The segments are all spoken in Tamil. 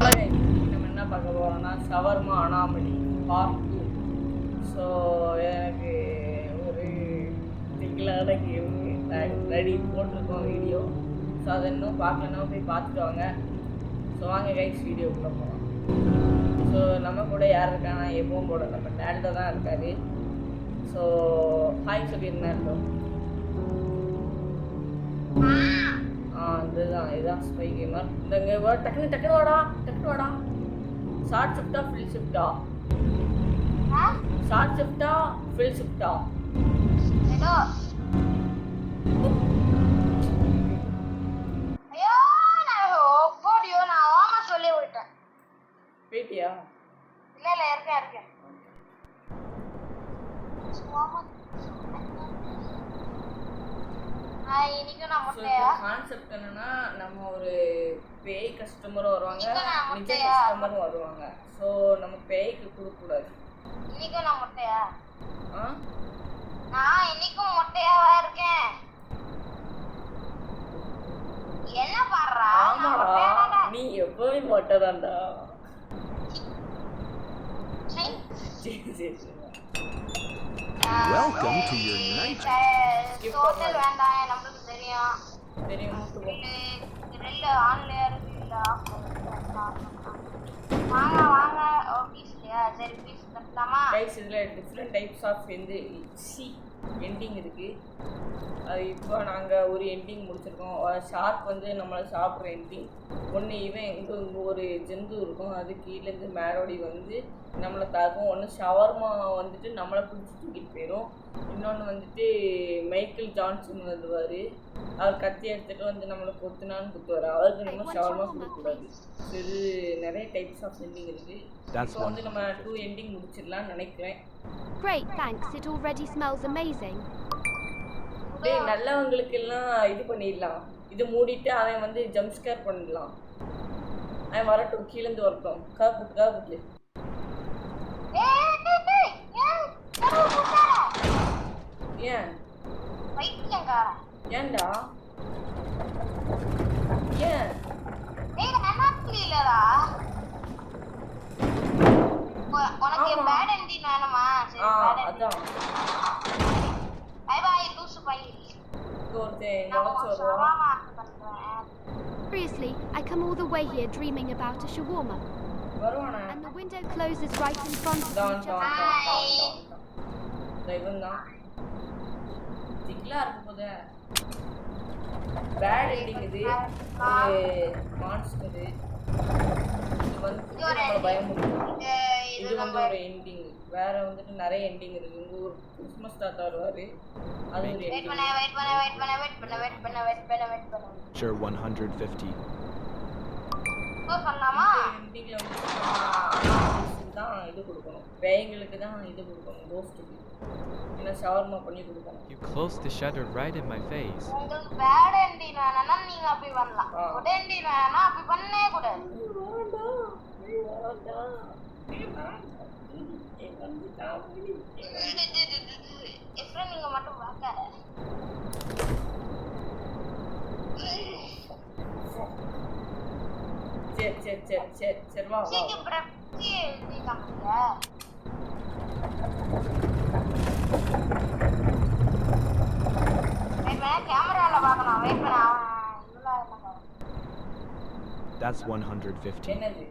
நம்ம என்ன பார்க்க போகிறோம்னா ஷவர்மா அனாமலி பார்ட் 2. ஸோ எனக்கு ஒரு திங்கிளான கேம் ரெடி போட்டிருக்கோம் வீடியோ. ஸோ அதை இன்னும் பார்க்கலன்னா போய் பார்த்துட்டு வாங்க. ஸோ வாங்க கைஸ் வீடியோக்குள்ளே போகலாம். ஸோ நம்ம கூட யார் இருக்கானா எப்பவும் போட நம்ம டேல்டோ தான் இருக்காரு. ஸோ ஹாய் சொல்லியிருந்தேன். இதுதான் ஸ்பை கேமர். இந்த டக்குனு வாடா. ஷார்ட் ஷிஃப்டா ஃபுல் ஷிஃப்டா? ஷார்ட் ஷிஃப்டா ஃபுல் ஷிஃப்டா? ஏதோ ஐயோ நான் போடியோ நான் ஓமா சொல்லி விட்டேன். பேட்டியா? இல்ல இருக்கேன். இன்னைக்கு நான் முட்டையா கான்செப்ட் என்னன்னா நம்ம ஒரு பேய் கஸ்டமரும் வருவாங்க, நிஜ கஸ்டமரும் வருவாங்க. ஸோ நம்ம பேய்க்கு கொடுக்க கூடாது. இன்னைக்கு நான் முட்டையா? நான் இன்னைக்கும் முட்டையாவா இருக்கேன். என்ன பாடுறா? ஆமாடா, நீ எப்பவுமே மொட்டைதான்டா. சரி Welcome to your night. Total வேண்டாம், நமக்கு தெரியும். ரெல்ல ஆன்லயே இருக்கு, இல்ல ஆஃப் வாங்க ஓகேயா? சரி ப்ளீஸ் கட்டலாமா? கைஸ் இதுல டிஃபரண்ட் டைப்ஸ் ஆஃப் எண்டிங் இருக்கு. அது இப்போ நாங்கள் ஒரு எண்டிங் முடிச்சிருக்கோம். ஷார்க் வந்து நம்மளை சாப்பிட்ற எண்டிங் ஒன்று. இங்கே ஒரு ஜந்து இருக்கும், அது கீழேருந்து மேலோடி வந்து நம்மளை தாக்கும். ஒன்று ஷவர்மா வந்துட்டு நம்மளை பிடிச்சி தூக்கிட்டு போயிடும். இன்னொன்று வந்துட்டு மைக்கேல் ஜான்சன் வருவார், அவர் கத்தி எடுத்துகிட்டு வந்து நம்மளை கொத்துனான்னு குத்துவார். அவருக்கு நம்ம ஷவர்மா கொடுக்கக்கூடாது. இது நிறைய டைப்ஸ் ஆஃப் எண்டிங் இருக்குது. இப்போ வந்து நம்ம 2 எண்டிங் முடிச்சிடலாம்னு நினைக்கிறேன். Great, thanks. It already smells amazing. டேய் நல்லவங்களுக்கு எல்லாம் இது பண்ணிடலாம். இது மூடிட்டு அவன் வந்து ஜம்ப் ஸ்கேர் பண்ணிடலாம். அவன் வரட்டும், கீழேருந்து வரட்டும். காப்புட்டு ஏன் ஏன்டா ஏன் உனக்கு பேட் எண்டிங் வேணுமா? சரி பேட் எண்டிங். பை பை லூசு bye. Seriously, I come all the way here dreaming about a shawarma. And the window closes right in front of me. Bad ending இது. மான்ஸ்டர் இது வந்து பயமுறுத்தும். இது வந்து ஒரு எண்டிங். வேற வந்துட்டு நிறைய எண்டிங் இருக்கு. இங்க ஒரு கிறிஸ்மஸ் தாத்தா வருவாரு, அது ஒரு எண்டிங். வெயிட் பண்ண. Sure 150. ஓ பண்ணலாமா? எண்டிங்ல வந்து தான் இது கொடுக்கணும். பேய்களுக்கு தான் இது கொடுக்கணும், கோஸ்ட்க்கு. என்ன ஷவர்மா பண்ணி கொடுக்கணும். You closed the shutter right in my face. உங்களுக்கு பேட் எண்டிங் வேணாம்னா நீங்க அப்படி பண்ணலாம். குட் எண்டிங் வேணா அப்படி பண்ணவே கூடாது. எப்பறம் நீங்க மட்டும் பார்க்காத. சரி வா. சீக்கிரம் பிரச்சி நீ காமிங்க. கேமரால பார்க்கணும். வெயிட் பண்ண. That's 150. என்னது?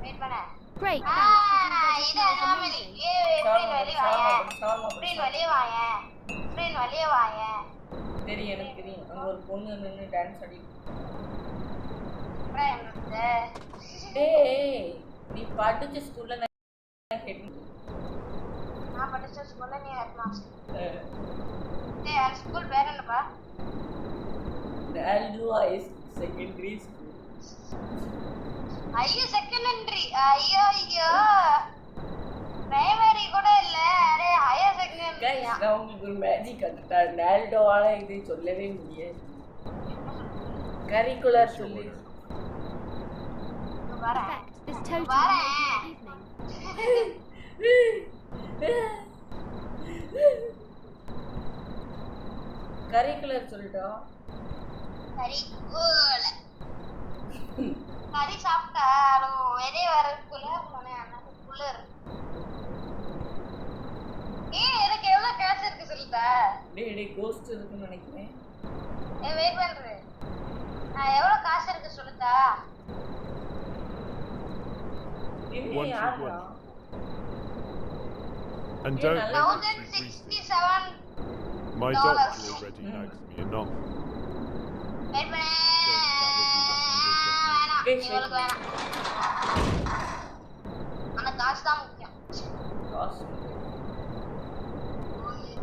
வெயிட் பண்ண. Great, thanks. இது அனாமலி. ஃப்ரீன் வெளிய வாயேன். தெரியும், எனக்கு தெரியும். அங்க ஒரு பொண்ணு நின்னு டான்ஸ் ஆடிட்டு. டேய் நீ படிச்ச ஸ்கூல்ல நான் படிச்ச ஸ்கூல்ல நீ ஹெட் மாஸ்டர். டேய் அந்த ஸ்கூல் பேர் என்னப்பா? டேல்டோ ஹைஸ் செகண்டரி ஸ்கூல். ஐயோ செகண்டரி. ஐயோ பிரைமரி கூட இல்ல. Array higher secondary. गाइस நான் உங்களுக்கு ஒரு மேஜிக் கத்துட்டேன். டேல்டோவால இது சொல்லவே முடியாது. கரிக்குலர் சொல்லி This totally evening. கரிக்குலர் சொல்லிட்டா? கரிக்குலர். கறி சாப்பிட்டா இருக்குன்னு நினைக்கிறேன். வெயிட் பண்றது. எவ்வளவு காசு இருக்கு சொல்லுதா? இது யாரா? And don't make it too 1067. brief. My doctor already knows me enough. Wait பண்ணு. இவளுக்கு வேணாம். ஆனா காசு தான் முக்கியம். காசு.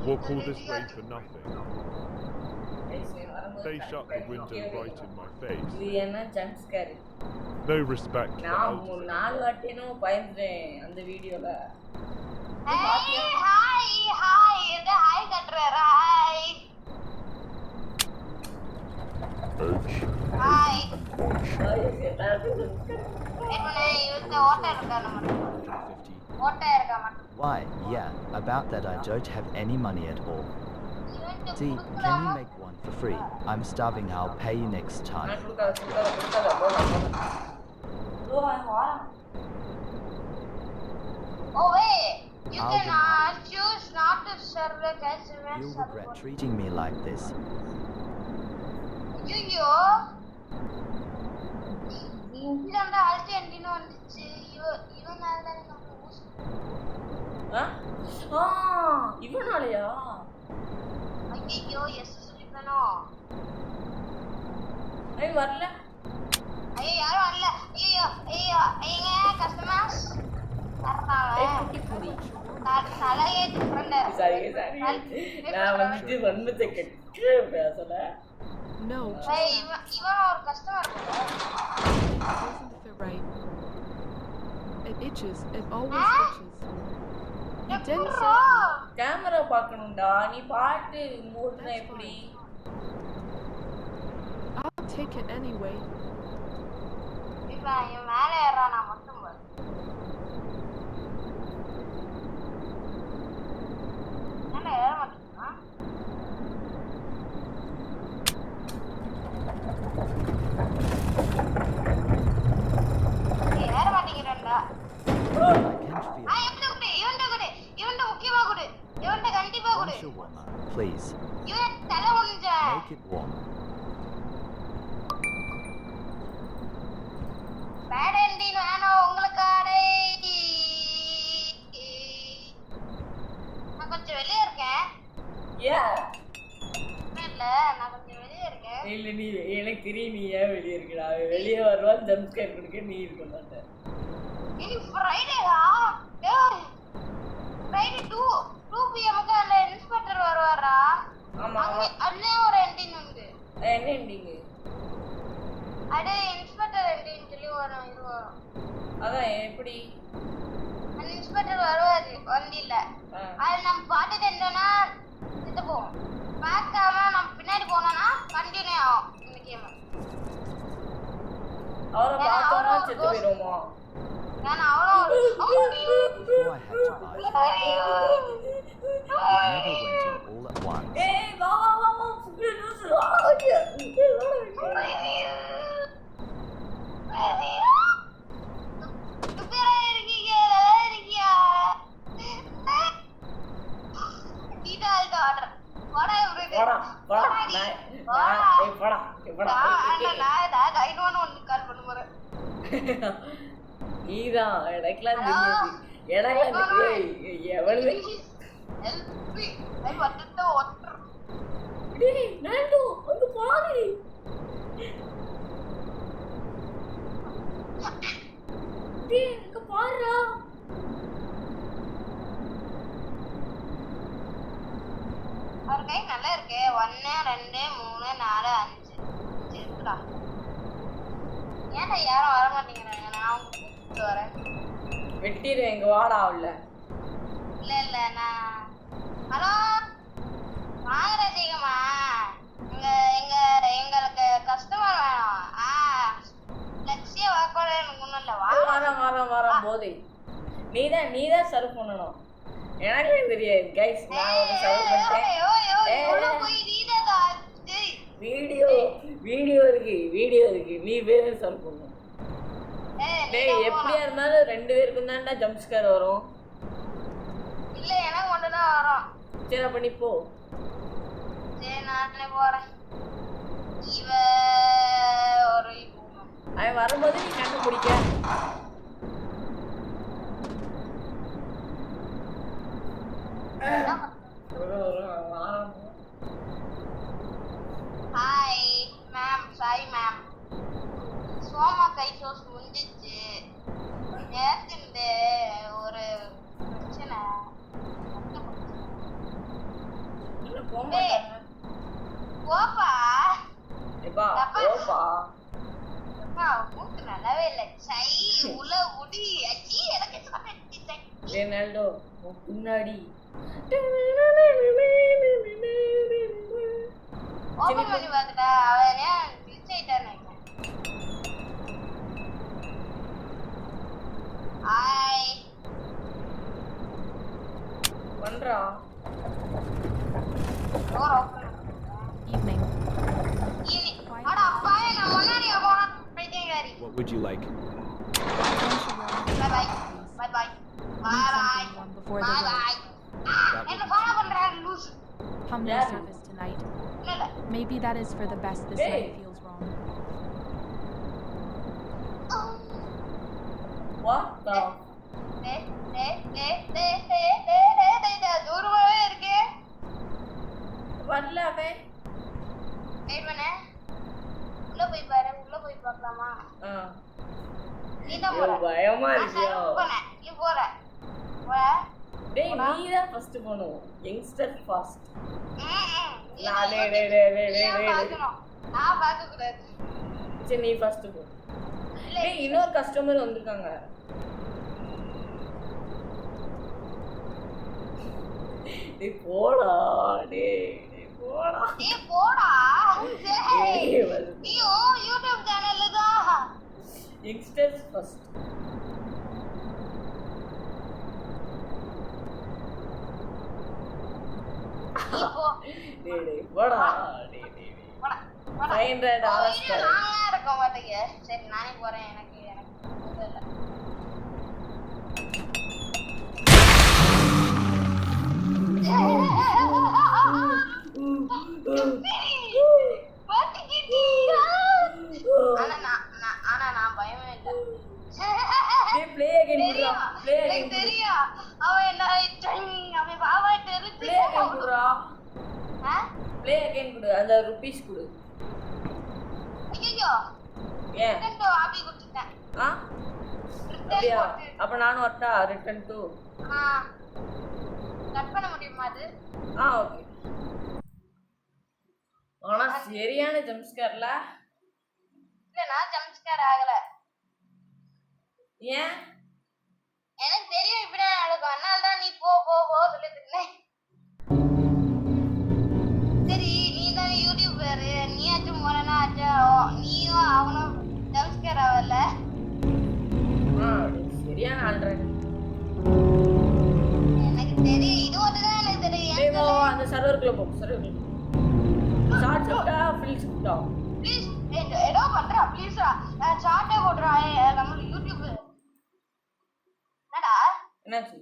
We'll call this raid for nothing. They shut the window right in my face. இது என்ன jump scare? No respect for நான் elders. 4 வாட்டினோ பயந்தேன் அந்த வீடியோல. ஹாய் இது ஹாய் கட்றறா ஹாய். ஹாய். இவங்க ஓட்ட இருக்கா நம்ம? 150. ஓட்ட இருக்கா மட்டும். Why, yeah, about that I don't have any money at all. See, can you make one for free? I'm starving, I'll pay you next time. Oh wait, you I'll can deny. choose not to serve the guests. You'll regret treating me like this. ஐயோ இதோட அல்டி எண்டினோ வந்துச்சு. இவனால நம்ம ஊஸ். இவனாலயா? ஐயோ எஸ் சொல்லிப்பேனோ. ஐய் வரல. ஐயோ யாரும் வரல. ஐயோ ஐங்க கஸ்டமர்ஸ் வரறாங்க. குட்டி புடி. தலையே டிஃபரண்டா இருக்கு. சரி நான் வந்து வன்மத்தை கெட்டு பேசல. No, ஏய் இவன் ஒரு customer. isn't the right? It itches. It always itches. You didn't say camera பார்க்கணும்டா. நீ பாட்டு மூடுனா எப்படி? I'll take it anyway. இவன் மேல ஏறானா மட்டும் பாரு. மேல ஏற மாட்டேங்கிறானா? ஏற மாட்டேங்கிறான்டா. I can't feel இவன்ட முக்கியமா குடு. இவன்ட கண்டிப்பா one குடு. shawarma, please. இவன் தலை ஒண்ணுச்சா. Make it warm. Bad ending வேணும் உங்களுக்காடே. நான் கொஞ்சம் வெளியே இருக்கேன். இல்ல நான் கொஞ்சம் வெளியே இருக்கேன். இல்ல நீ எனக்கு தெரியும் நீ ஏன் வெளியே இருக்கடா. வெளியே வருவா ஜம்ப் ஸ்கேர் கொடுக்க நீ இருக்க மாட்ட. இது ஃப்ரைடேடா. டேய் ஃப்ரைடே 2 PM க்கு அந்த இன்ஸ்பெக்டர் வருவாரா? ஆமா ஆமா. அண்ணே ஒரு எண்டிங் உண்டு. என்ன எண்டிங்? அடே இன்ஸ்பெக்டர் எண்டிங் சொல்லி வரும் இது வரும். அதான் எப்படி? அந்த இன்ஸ்பெக்டர் வருவாரு வண்டியில. அது நம்ம பாட்டு தெரிஞ்சோன்னா இது போவோம். பார்க்காம நம்ம பின்னாடி போனோம்னா கண்டினியூ ஆகும் இந்த கேம். அவரை பார்த்தோம்னா செத்து போயிடுவோமா? நான் அவ்வளோ Before I had to buy it, it never went in all at once. ஏய் வா வா வா வா சுப்ரீம் வா போடா நீதான் எனக்குலாம் தெரியாது. எனக்கு எவனுமே டேய் நான்டோ அங்க பாரு. டேய் அங்க பாருடா. அவர் கை நல்லா இருக்கு. 1 2 3 4 5 இருக்குடா. ஏன்டா யாரும் வர மாட்டேங்கிறாங்க? நான் கூப்பிட்டு வரேன். வெட்டிடுவேன் எங்க வாடா உள்ள. இல்ல நான் ஹலோ வாங்க ரசிகமா. எங்களுக்கு கஸ்டமர் வேணும். லட்சிய வாக்கோட எனக்கு ஒன்றும் இல்லை. வாரம் போதை நீதான் சர்வ் பண்ணணும். எனக்கே தெரியாது கைஸ். நான் ஒரு சர்வ் பண்ணிட்டேன். வீடியோ இருக்கு நீ வேற சர்வ் பண்ணணும். டேய் எப்படியா இருந்தாலும் 2 பேருக்கும் தான்டா ஜம்ப் ஸ்கேர் வரும். இல்ல எனக்கு மட்டும் தான் வரும். சரி அப்ப நீ போ. சரி நானே போறேன். இவ ஒரு அவன் வரும்போது நீ கண்டுபிடிக்க. Hi ma'am, sorry ma'am. சோமா கை சோஸ் முடிஞ்சிச்சு. நேத்து இந்த ஒரு பிரச்சனை. இன்னும் போக மாட்டாங்க. போப்பா. எப்பா போப்பா. அப்பா மூக்கு நல்லாவே இல்லை. சை உள்ள உடி அச்சி எனக்கு ரெனால்டோ முன்னாடி ஓபன் பண்ணி பார்த்துட்டா அவன் ஏன் கிளிச் ஆயிட்டான்னு நினைக்கிறேன். ஹாய் பண்றா. Door open Evening. அட அப்பா நான் முன்னாடியே போனா பைத்தியக்காரி. What would you like? Bye bye bye bye bye Before bye the bye. That என்ன would ஃபாலோ பண்றாரு லூஸ். come no Yeah. service tonight. இல்ல Maybe that is for the best. This Hey. night feels wrong. What the? தூரமாவே இருக்கு. வரல அவன். வெயிட் பண்ணு. உள்ள போய் பாரு. உள்ள போய் பார்க்கலாமா? நீ தான் போற. பயமா நான் இருக்கியா? சர்வ் பண்ணேன். நீ போற. போற. டேய் நீ தான் ஃபர்ஸ்ட் போணும். Youngster first. நீ நான் தான் டேய் பார்க்கணும். நான் பார்க்க கூடாது. சரி நீ ஃபர்ஸ்ட் போ. டேய் இன்னொரு கஸ்டமர் வந்திருக்காங்க. டேய் போடா. டேய் போடா. ஏய் போடா. ஏய் வந்து. நீ யூடியூப் சேனல்ல தான். Youngsters first. நீ போ. டேய் போடா. டேய் போடா. போடா. $500 நான் இருக்க மாட்டேங்க. சரி நானே போறேன். எனக்கு இல்ல. ஆனா நான் பயமே இல்ல. டேய் ப்ளே அகைன் குடுடா. ப்ளே அகைன் எனக்கு தெரியும். அவன் என்ன அவன் பாவா தெரிஞ்சு. ப்ளே அகைன் குடுடா. ப்ளே அகைன் குடு. அந்த ரூபீஸ் குடு. ஐயோ ஏன்? ரெண்டு ஆபி குடுத்தேன். ஆ? அப்படியா? அப்ப நானும் வரட்டா? Return to. கட் பண்ண முடியுமா அது? ஓகே. ஆனா சரியான ஜம்ப் ஸ்கேர்ல. இல்ல நான் ஜம்ப் ஸ்கேர் ஆகல. ஏன்? எனக்கு தெரியும் இப்படி நடக்கும். அதனால தான் நீ போ போ போ சொல்லிட்டு இருந்தேன். சரி நீ தானே யூடியூபர். நீயாச்சும் போறனா நீயும் அவனும் ஜம்ப் ஸ்கேர் ஆகல. சரியான ஆல்ரெடி. எனக்கு தெரியும். இது ஒண்ணுதான் எனக்கு தெரியும். டேய் வா அந்த சர்வர்க்குள்ள போ. சர்வர்க்குள்ள. ஷார்ட் ஷாட்டா ஃபில் ஷாட்டா. ப்ளீஸ் ஏதோ பண்றா ப்ளீஸ். ஷார்ட்டே போடுறா. நம்ம யூடியூப் என்னடா? என்னாச்சு?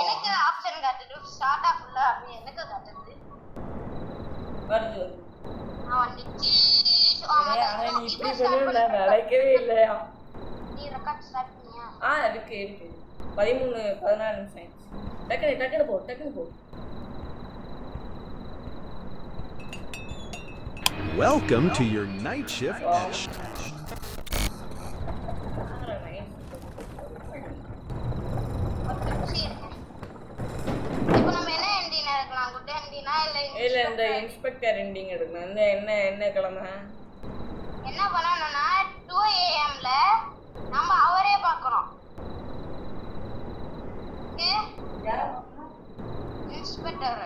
எனக்கு ஆப்ஷன் காட்டுது. ஷார்ட்டா ஃபுல்லா அப்படி எனக்கு காட்டுது. வருது. வந்துச்சு. அங்க நீ இப்படி பண்ணல நடக்கவே இல்லையா? நீ ரெக்கார்ட் ஸ்டார்ட் பண்ணியா? இருக்கு 13-14 நிமிஷம். டக்குனு போ. Welcome to your night shift at இப்போ நம்ம என்ன எண்டினா இருக்கலாம்? குட் எண்டினா இல்ல இந்த இன்ஸ்பெக்டர் எண்டிங் எடுக்கணும். என்ன கிழமை? என்ன பண்ணணும்னா 2 AM ல நம்ம அவரே பார்க்கணும். ஓகே? இன்ஸ்பெக்டர்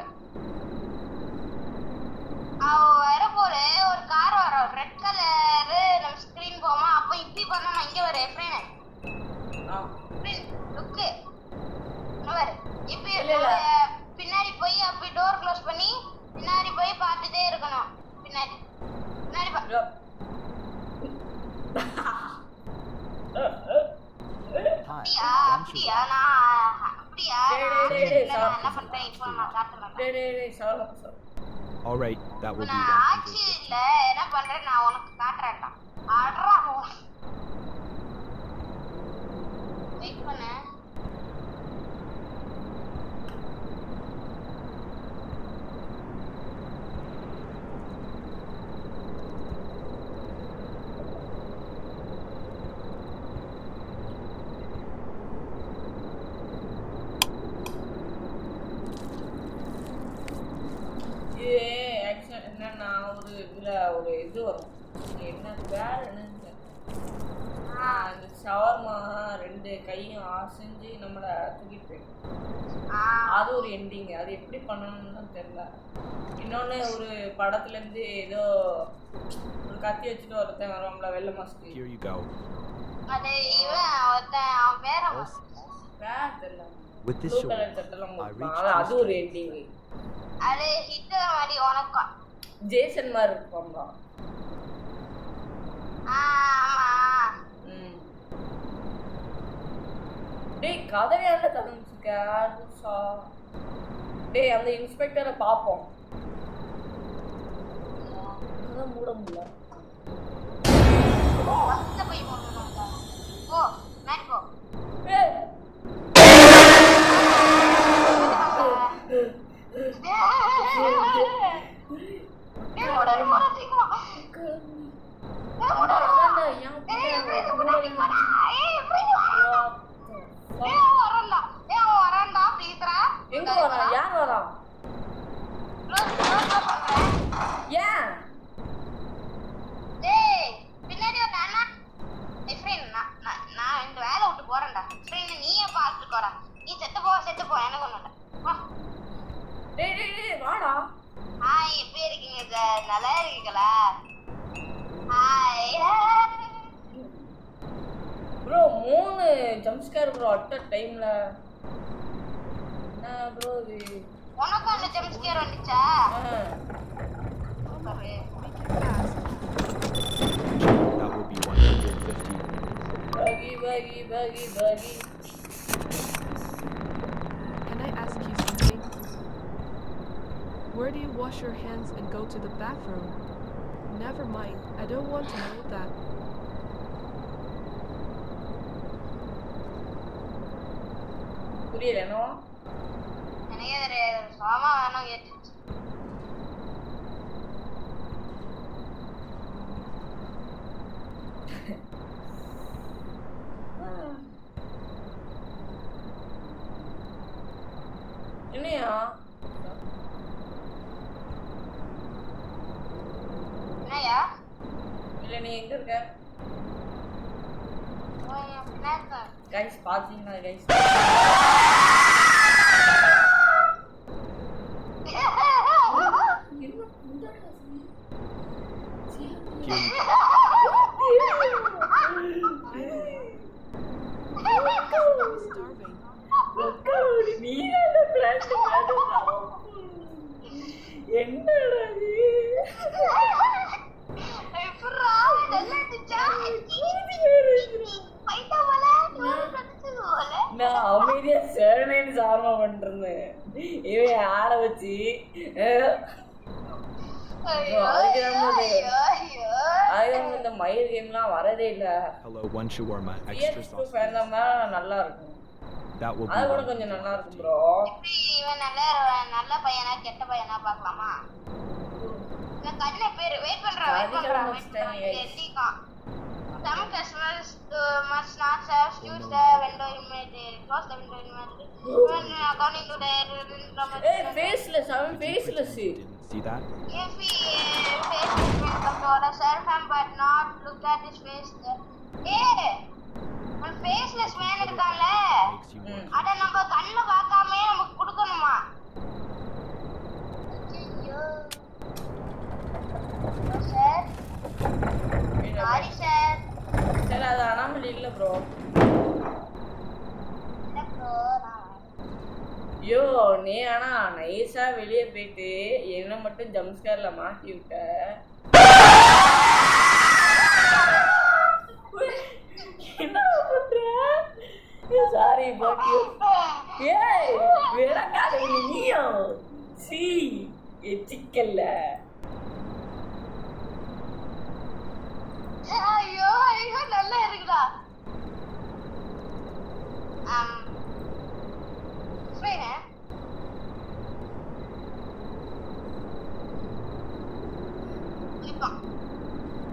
வரப்போற ஒரு கார் வரும். ரெட் கலர் நம்ம ஸ்கிரீன் போமா. அப்போ இப்படி பண்ணா இங்க வர எஃப்ரேன். லுக்கு நவர் இப்படி பின்னாடி போய் அப்படி டோர் க்ளோஸ் பண்ணி பின்னாடி போய் பார்த்துட்டே இருக்கணும். பின்னாடி அப்படியா? நான் அப்படியா? என்ன பண்றேன் இப்போ நான் காட்டுறேன். Alright, that will be நான் 100. ஆட்சி இல்ல என்ன பண்றேன் நான் உனக்கு காட்டுறேன்டா ஆடுறா வெயிட் பண்ணு ஆக்சுவலா என்னன்னா ஒரு இது வரும் என்ன பேர் என்னன்னு அந்த ஷவர்மா 2 கையும் ஆசைஞ்சு நம்மளை தூக்கிட்டு போயிடும். அது ஒரு எண்டிங். அது எப்படி பண்ணணும்னு தெரியல. இன்னொன்று ஒரு படத்துலேருந்து ஏதோ ஒரு கத்தி வச்சுட்டு ஒருத்தன் வருவாங்களா வெள்ளை மாஸ்க்கு. Here you go. அது இவன் ஒருத்தன் அவன் பேர பேர் தெரியல. With this blue shawarma, colour சட்டெல்லாம் I reached போட்டுருப்பாங்க. அது ஒரு this எண்டிங். அது ஹிட்லர் மாதிரி உனக்கும் ஜேசன் மாதிரி இருப்பாங்களா? ஆமா டேய் கதவையால தந்துச்சுக்கா. டேய் அந்த இன்ஸ்பெக்டரை பார்ப்போம். அதான் மூட முடியல. பஸ்ல போய் போடணும்டா. ஓ மேரி போ. ஏய் ஏய் ஓடற மாட்டீங்களா? ஏய் ஓடற வரண்டா ப்ளீஸ்ரா. எங்க வரா? யார் வரா? ஏன்? டேய் பின்னாடி ஒரு அண்ணா ஃப்ரெண்ட் நான் இந்த வேலை விட்டு போறேன்டா. ஃப்ரெண்ட் நீயே பார்த்துட்டு போறா. நீ செத்து போ எனக்கு ஒண்ணுடா. வா டேய் வாடா. ஹாய் எப்படி இருக்கீங்க சார்? நல்லா இருக்கீங்களா? Hi bro 3 jump scare bro at டைம்ல. என்ன ப்ரோ இது? உனக்கு அந்த ஜம்ப் ஸ்கேர் வந்துச்சா? Make it fast. That will be 150. Buggy. Can I ask you something? Where do you wash your hands and go to the bathroom? Never mind. I don't want to know that. புரியல என்ன? எனக்கு தெரியாது. சாமா வேணும் கேட்டுச்சு. என்னையா? என்னையா? இல்ல நீ எங்க இருக்க? ஓய் பின்னாடி கைஸ் பாத்தீங்களா guys? Here you go. I'm starving. என்னடா இது? எப்பறா நல்லா இருந்துச்சா? பைட்டா வல நூறு கடிச்சது போல. நான் அமைதியா சேரனேன்னு சாரமா பண்ணிருந்தேன். இவன் ஆள வச்சு அதுக்கு இந்த மயில் கேம்லாம் வரதே இல்ல. Hello, 1 shawarma, extra PS2 sauce. ஃபேன்தாம்னா நல்லா இருக்கும். That will be அது கூட 150. கொஞ்சம் நல்லா இருக்கும் ப்ரோ. எப்படி இவன் நல்ல பையனா கெட்ட பையனா பார்க்கலாமா? இந்த கண்ணே பேரு வெயிட் பண்றேன் எட்டிக்கா. Some customers must not serve use the window immediately. Close the window immediately. When according to their ஏய் ஃபேஸ்லெஸ் அவன் faceless. Didn't see that? if he faceless man come to order serve him but not look at his face. ஏய் ஒரு ஃபேஸ்லெஸ் மேன் இருக்கான்ல Makes you want. அத நம்ம கண்ண பார்க்காம நமக்கு கொடுக்கணுமா? ஐயோ சார் சாரி சார். சரி அது அனாமலி இல்ல ப்ரோ. என்ன ப்ரோ நான் ஐயோ நீ ஆனா நைஸா வெளியே போயிட்டு என்ன மட்டும் ஜம்ப் ஸ்கேர்ல மாட்டி விட்ட. என்ன பண்ற? சாரி பாட்டி. ஏய் விடக்காத நீயோ. சி சிக்கல்ல ஐயோ ஐயோ நல்லா இருக்குடா. சரி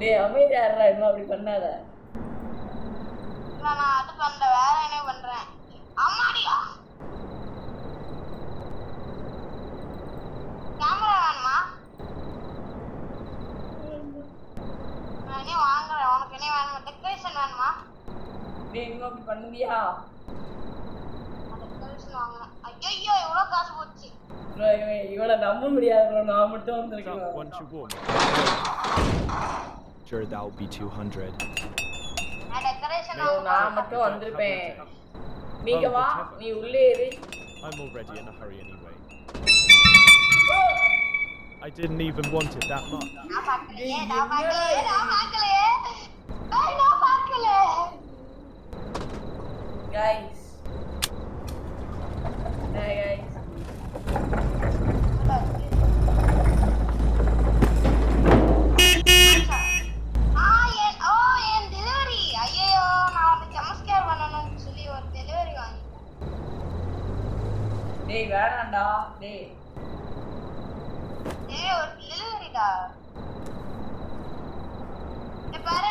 டேய் அமைதியாடுறா, இன்னும் அப்படி பண்ணாத. நான் அது பண்ணல, வேற என்ன பண்றேன். அம்மாடியா கேமரா வேணுமா? நான் என்ன வாங்குறேன், உனக்கு என்ன வேணுமா? டெக்கரேஷன் வேணுமா? டேய் இன்னும் அப்படி பண்ணுவியா? டெக்கரேஷன் வாங்குறேன். ஐயோ எவ்வளவு காசு போச்சு. bro, இவளை நம்ப முடியாது bro, நான் மட்டும் வந்திருக்கேன். That one shawarma. Sure, that will be 200. நான் டெக்கரேஷன் bro, வாங்குறேன். நான் மட்டும் வந்திருப்பேன். நீங்க வா, நீ உள்ளே இரு. I'm already in a hurry anyway. I didn't even want it that much. நான் பார்க்கலையே. நான் பார்க்கல. Guys. Hey guys. என் டெலிவரி. ஐயோ நான் வந்து ஜம்ஸ்கேர் பண்ணணும்னு சொல்லி ஒரு டெலிவரி வாங்கிட்டேன். டேய் வேணாம்டா. டேய் ஒரு டெலிவரிடா. பாரு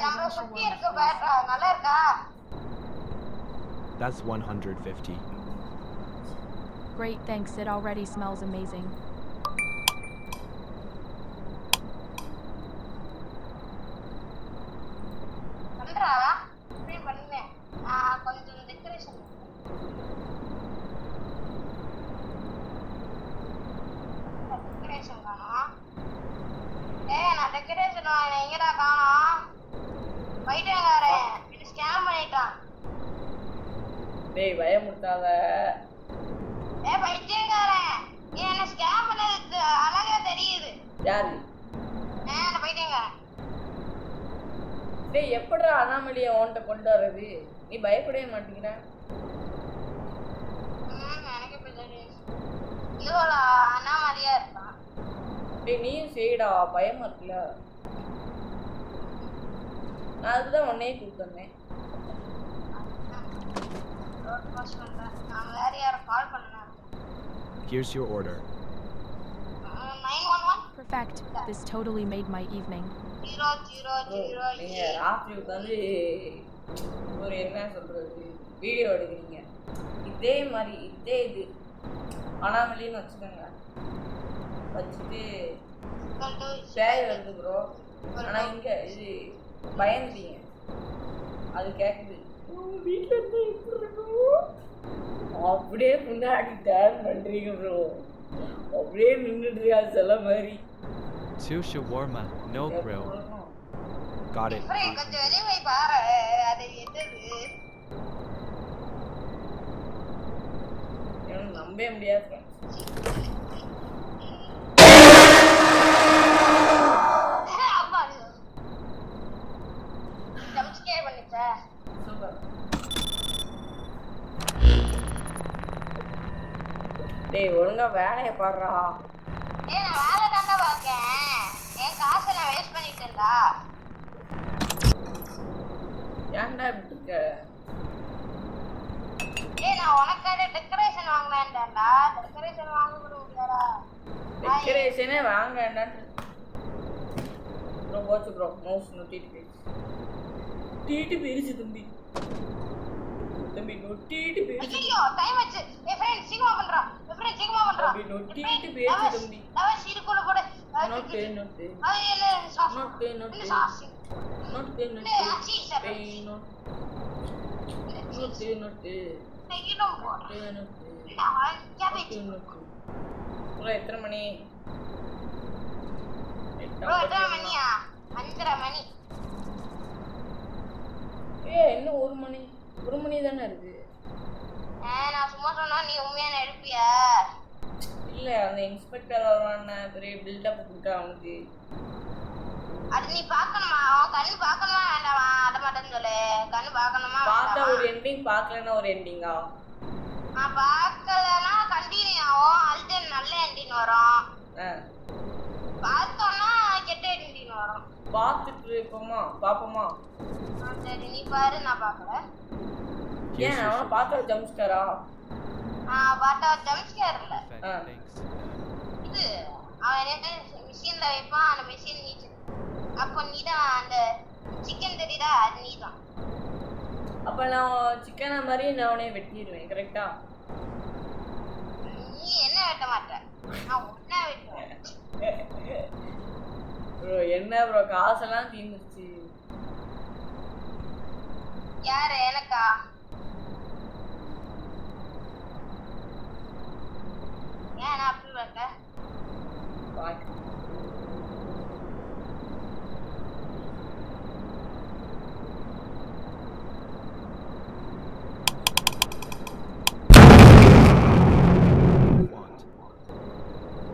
நம்ம சுத்தி இருக்க பாரு, நல்லா இருக்கா? That's 150. Great, thanks. It already smells amazing. பண்றா ஸ்கிரீன் பண்ணுங்க. கொஞ்சம் டெக்கரேஷன் காணோம். நான் டெக்கரேஷன் வாங்கினேன், எங்கடா காணோம்? பைத்தியக்காரன் என்ன ஸ்கேம் பண்ணிட்டான். டேய் பயமுட்டாத. பைத்தியக்காரன் என்ன ஸ்கேம் பண்ணது அழகா தெரியுது. யாரு? அந்த பைத்தியக்காரன். டேய் எப்படிடா அனாமலியை உன்கிட்ட கொண்டு வர்றது? நீ பயப்படவே மாட்டேங்கிற. எனக்கு இப்ப தெரியும். இதுவா அனாமலியா இருப்பான். டேய் நீயும் செய்டா, பயமா இருக்குல்ல. நான் அதுதான் உன்னையே கூப்பிட்டேன். நான் வேற யாரும் கால் பண்ணேன். Here's your order. 911. Perfect. This totally made my evening. 000. நீங்க ராத்திரி உட்காந்து ஒரு என்ன சொல்றது வீடியோ எடுக்கிறீங்க. இதே மாதிரி இதே இது அனாமலின்னு வச்சுக்கோங்க. வச்சுட்டு பேய் வருது ப்ரோ. ஆனால் இங்கே இது பயந்துட்டீங்க. அது கேட்குது வீட்டில் இருந்து எப்படி இருக்கும் அப்படியே முன்னாடி டேன் பண்ணுறீங்க ப்ரோ. அப்படியே நின்றுட்டு இருக்கா சில மாதிரி. 2 shawarma, no grill. Got it. கொஞ்சம் வெளியே போய் பாரு, அது என்னது? எனக்கு நம்பவே முடியாது. டேய் ஒழுங்கா வேலையை பாடுறா. நான் வேலை தாண்டா பார்க்கேன். என் காசை நான் வேஸ்ட் பண்ணிட்டேன்டா. ஏன்டா இப்படி இருக்க? நான் உனக்காக டெக்கரேஷன் வாங்கினேன்டா. டெக்கரேஷன் வாங்க முடியலடா. டெக்கரேஷனே வாங்க வேண்டான்னு ப்ரோ. போச்சு ப்ரோ, மவுஸ் நொட்டிட்டு போயிடுச்சு. டீட்டு போயிடுச்சு தம்பி. தம்பி நொட்டிட்டு போயிடுச்சு. ஐயோ டைம் ஆச்சு. ஃப்ரெண்ட் சீக்கிரமா பண்றா. ஃப்ரெண்ட் சீக்கிரமா பண்றா. தம்பி நொட்டிட்டு போயிடுச்சு தம்பி. நான் சீருக்குள்ள போடு. Note note. அது என்ன சாஸ்? Note note. என்ன சாஸ்? Note note. சீஸ். பேய் நோட். Note note. நெகிடும் போடு. நோட். நான் கேபேஜ். ப்ரோ எத்தனை மணி? ப்ரோ எத்தனை மணியா? 5:30 மணி. இன்னும் 1 மணி. 1 மணி தானே இருக்கு. நான் சும்மா சொன்னா நீ உண்மையா நடிப்பியா? இல்ல அந்த இன்ஸ்பெக்டர் வருவானே பெரிய பில்டப் கொடுத்தா அவனுக்கு. அது நீ பார்க்கணுமா? அவன் கண்ணு பார்க்கணுமா வேண்டாமா? அத மட்டும் சொல்லு. கண்ணு பார்க்கணுமா? பார்த்தா ஒரு எண்டிங், பார்க்கலனா ஒரு எண்டிங்கா? நான் பார்க்கலனா கண்டினியூ ஆகும். அல்டன் நல்ல எண்டிங் வரும். பார்த்தோம்னா கெட்ட எண்டிங் வரும். பார்த்துட்டு இருப்போமா பாப்போமா? சரி நீ பாரு, நான் பார்க்கறேன். ஏன் அவன பார்த்தா ஜம்ப் ஸ்கேரா? பார்த்தா ஜம்ப் ஸ்கேர் இல்ல. Thanks. இது அவன் என்ன மிஷின்ல வைப்பான், அந்த மிஷின் நீ அப்போ நீ தான் அந்த சிக்கன் தெரியுதா, அது நீ தான். அப்ப நான் சிக்கனை மாதிரி நான் அவனே வெட்டிடுவேன் கரெக்டா? நீ என்ன வெட்ட மாட்ட, நான் உன்னை வெட்டுவேன். ப்ரோ என்ன ப்ரோ காசெல்லாம் தீந்துருச்சு. யாரு? எனக்கா? ஏன் நான் அப்படி பார்த்தேன்?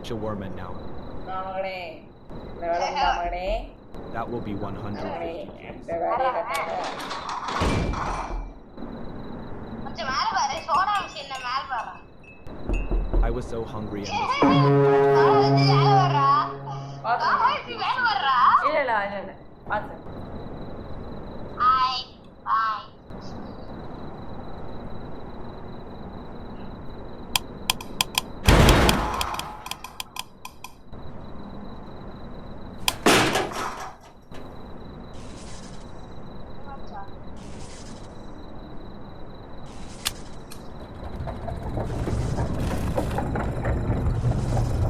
Shawarma now. That will be 150 Ks. கொஞ்சம் மேல பாரு, சோடா மிஷின்ல மேல பாரு. I was so hungry and this மேல வரா. மேல வரா. இல்ல பாத்து. Hi bye.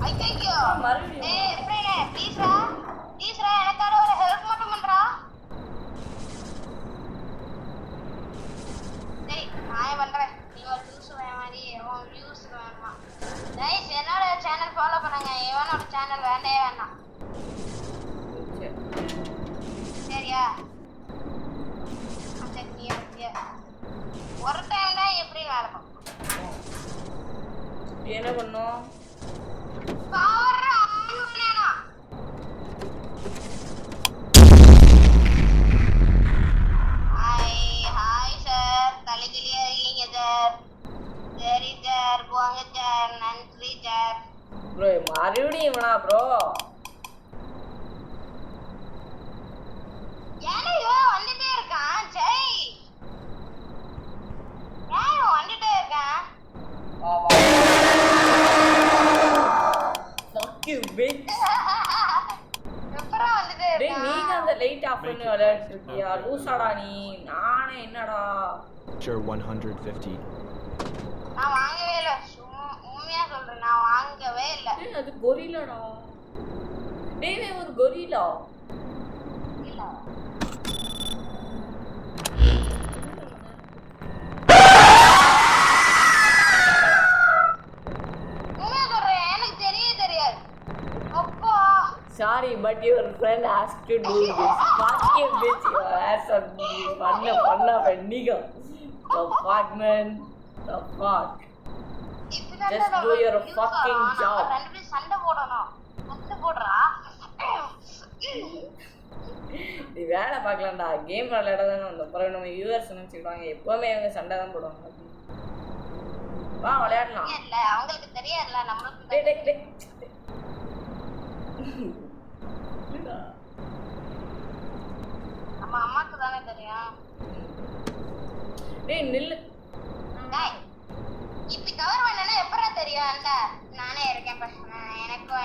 ஐயோ மறுபடியும் ஏய் எப்படினே ப்ளீஸ்ரா எனக்காக ஒரு ஹெல்ப் மட்டும் பண்றா. டேய் நான் பண்றேன், நீ ஒரு நியூஸ் மாதிரி உன் வியூஸ் வேணுமா? கைஸ் என்னோட சேனல் ஃபாலோ பண்ணுங்க, இவனோட சேனல் வேண்டவே வேண்டாம். சரியா? அந்த நீ ஒரு டைம் தான் எப்படி வேலை பார்ப்போம். என்ன பண்ணோம்? பாவற அம்முனேனா. ஹாய் சார், தலைகிலியா இருக்கீங்க சார். சரி சார், போங்க சார், நன்றி சார். ப்ரோ மறுபடியும் இவனா ப்ரோ? ஏன்னா இவன் வந்துட்டே இருக்கான். ஜெய் ஏன் இவன் வந்துட்டே இருக்கான்? Fuck you bitch. எப்பறம் வந்துட்டே டேய் இருக்கான்? நீங்க அந்த லைட் ஆஃப் பண்ணி விளையாடிட்டு இருக்கியா? லூசாடா நீ. நானே என்னடா? Sure 150. நான் வாங்கவே இல்ல, உண்மையா சொல்றேன், நான் வாங்கவே இல்ல. டேய் அது கொரில்லாடா. டேய் ஒரு கொரில்லா. இல்ல உண்மையா சொல்றேன், எனக்கு தெரியாது. அப்பா Sorry, but your friend asked to do this. Fuck you, bitch. Your ass on me. Panna, nigga. The fuck, man. The fuck. Just do your fucking job. ரெண்டு பேரும் சண்டை போடணும். சண்டை போடுறா. நீ வேலை பார்க்கலாம்டா. கேம் விளையாட தானே வந்தோம். அப்புறம் நம்ம யூஎஸ் நினச்சிக்கிடுவாங்க. எப்போவுமே அவங்க சண்டை தான் போடுவாங்க. வா விளையாடலாம். இல்ல அவங்களுக்கு தெரியாதுல, நம்மளுக்கு டேய் டேய் டேய். நம்ம அம்மாக்கு தானே தெரியும். டேய் நில்லு. டேய் இப்படி கவர் பண்ணனா எப்பறா தெரியும்? அந்த நானே இருக்கேன் பா.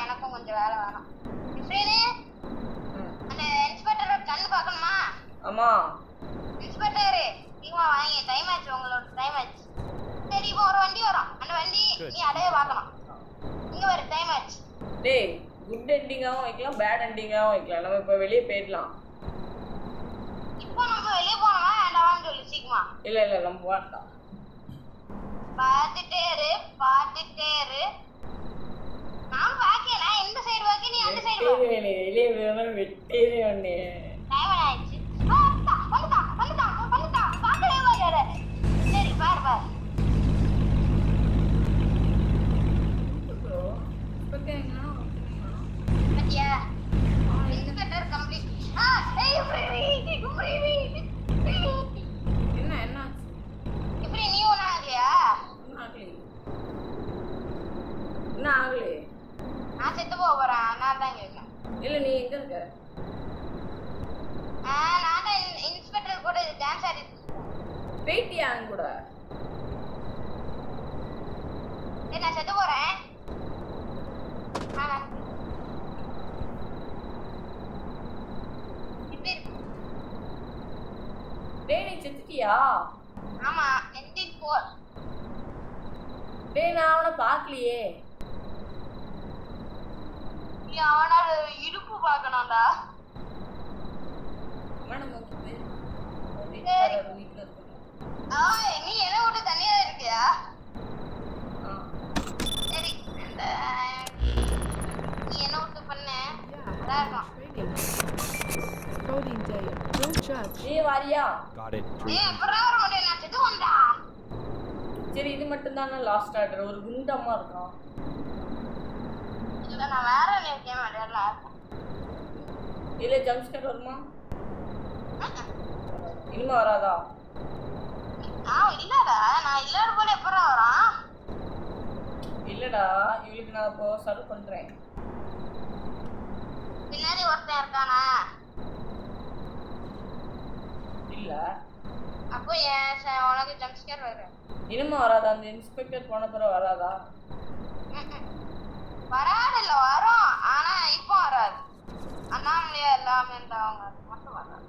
எனக்கும் கொஞ்சம் வேலை வேணும். இஃப்ரீனே அந்த இன்ஸ்பெக்டரோட கண்ணு பார்க்கணுமா? ஆமா. இன்ஸ்பெக்டர் நீங்க வாங்க, டைம் ஆச்சு, உங்களோட டைம் ஆச்சு. சரி இப்போ ஒரு வண்டி வரும், அந்த வண்டி நீ அடைய பார்க்கணும். இங்க வர டைம் ஆச்சு. டேய் குட் எண்டிங்காவும் வைக்கலாம், பேட் எண்டிங்காவும் வைக்கலாம். நம்ம இப்போ வெளியே போயிடலாம். இப்போ நம்ம வெளிய போறோமா வேண்டாமான்னு சொல்லு சீக்கிரமா. இல்ல நம்ம வேண்டாம். பாத்துட்டே இரு. நான் பாக்கல, இந்த சைடு பாக்க, நீ அந்த சைடு போ. வெளியே வேணும் வெட்டேனே ஒண்ணே. டைம் ஆயிடுச்சு. வந்துட்டா பாக்கவே மாட்டாரு. சரி பாரு பத்தியா இன்ஸ்பெக்டர் கம்ப்ளீட். ஏய் என்ன இப்படி நீ ஒண்ணு ஆகலையா? என்ன ஆகலே? நான் செத்து போ. போயிட்டியா என் கூட? நான் செத்து போறேன். டேய் நீ செத்துட்டியா? ஆமா எண்டிங் 4. டேய் நான் அவனை பார்க்கலையே. நீ அவனோட இடுப்பு பார்க்கணும்டா. மனம் வந்து நீ என்ன விட்டு தனியா இருக்கியா? சரி நீ என்ன விட்டு பண்ண? Coding day. Don't judge. நீ வாரியா? Got it. எப்பறா வர முடியும்? நான் செத்து வந்தா. சரி இது மட்டும் தான லாஸ்ட் ஆர்டர். ஒரு குண்டம்மா இருக்கான். இல்ல நான் வேற கேம் விளையாடலாம். இல்ல ஜம்ப் ஸ்கேர் வருமா? இனிமே வராதா? இல்லடா நான் இல்லாத போல எப்பறா வரான்? இல்லடா இவளுக்கு நான் இப்போ சர்வ் பண்றேன். பின்னாடி ஒருத்தன் இருக்கானா? இல்ல அப்போ உனக்கு ஜம்ப் ஸ்கேர் வரும். இனிமே வராதா? அந்த இன்ஸ்பெக்டர் போன பிறகு வராதா? வராதுல்ல வரும். ஆனா இப்போ வராது. அண்ணாமலையா எல்லாமே அவங்க மட்டும் வராது.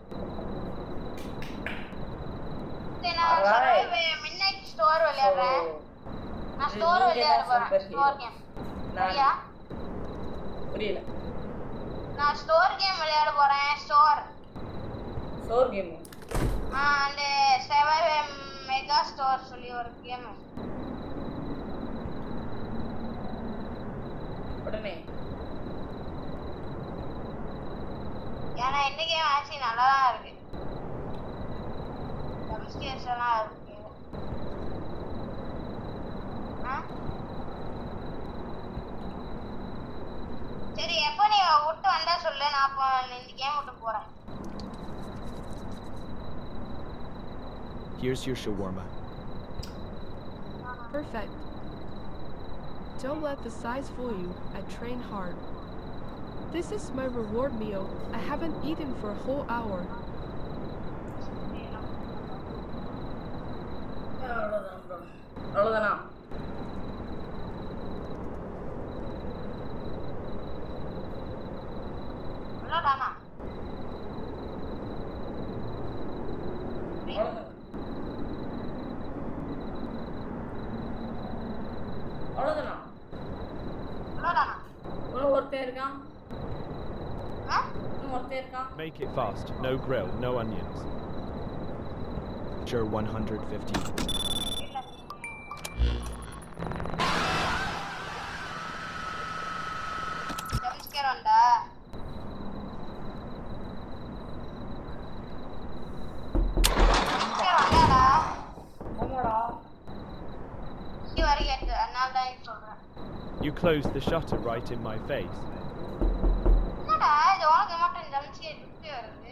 மிட்நைட் ஸ்டோர் விளையாடுறேன். நான் ஸ்டோர் விளையாட போறேன். Store game. சரியா? புரியல. நான் ஸ்டோர் கேம் விளையாட போறேன். Store game. அந்த 7 மெகா ஸ்டோர் சொல்லி ஒரு கேம். உடனே ஏன்னா இந்த கேம் ஆக்சுவலி நல்லா தான் இருக்கு. ஜம்ப்ஸ்கேர்ஸ் எல்லாம் இருக்கு. சரி எப்போ நீ விட்டு வந்தா சொல்லு. நான் அப்போ இந்த கேம் விட்டு போறேன். Here's your shawarma. Perfect. Don't let the size fool you. I train hard. This is my reward meal. I haven't eaten for a whole hour. அவ்வளோதானா? அவ்வளோதானா? அவ்வளோதானா? அவ்வளோதானா? ஒருத்தன் இருக்கான். ஒருத்தன் இருக்கான். Make it fast. No grill, no onions. Sure 150. ஜம்ப்ஸ்கேர் வந்தா? ஜம்ப்ஸ்கேர் வந்தாடா? ஆமாடா. இங்க வரை கேட்டு அதனால தான் சொல்றேன். You closed the shutter right in my face. என்னடா இது உனக்கு மட்டும் ஜம்ப்ஸ்கேர் இப்படி வருது?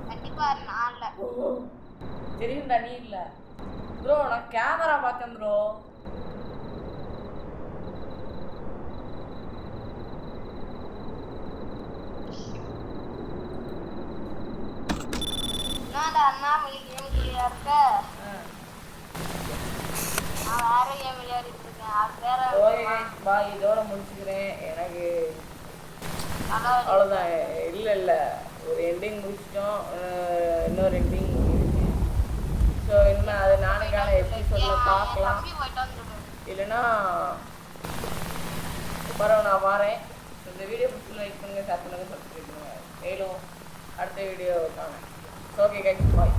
கண்டிப்பா நான் இல்ல. தெரியும்டா நீ இல்ல. ப்ரோ நான் கேமரா பார்த்தேன் ப்ரோ. என்னடா அண்ணாமலை கேம் விளையாடுற? நான் வேற கேம் விளையாடிட்டு இருக்கேன். அது வேற. பாய் இதோட முடிச்சுக்கிறேன். எனக்கு அவ்வளோதான். இல்லை ஒரு எண்டிங் முடிச்சிட்டோம். இன்னொரு எண்டிங் இருக்கு. ஸோ இனிமேல் அது நாளைக்கான எபிசோட்ல பார்க்கலாம். இல்லைன்னா பரவாயில்ல நான் வரேன். இந்த வீடியோ பிடிச்சி லைக் பண்ணுங்கள், ஷேர் பண்ணுங்கள், சப்ஸ்கிரைப் பண்ணுங்கள். மேலும் அடுத்த வீடியோ காணேன். Okay guys bye.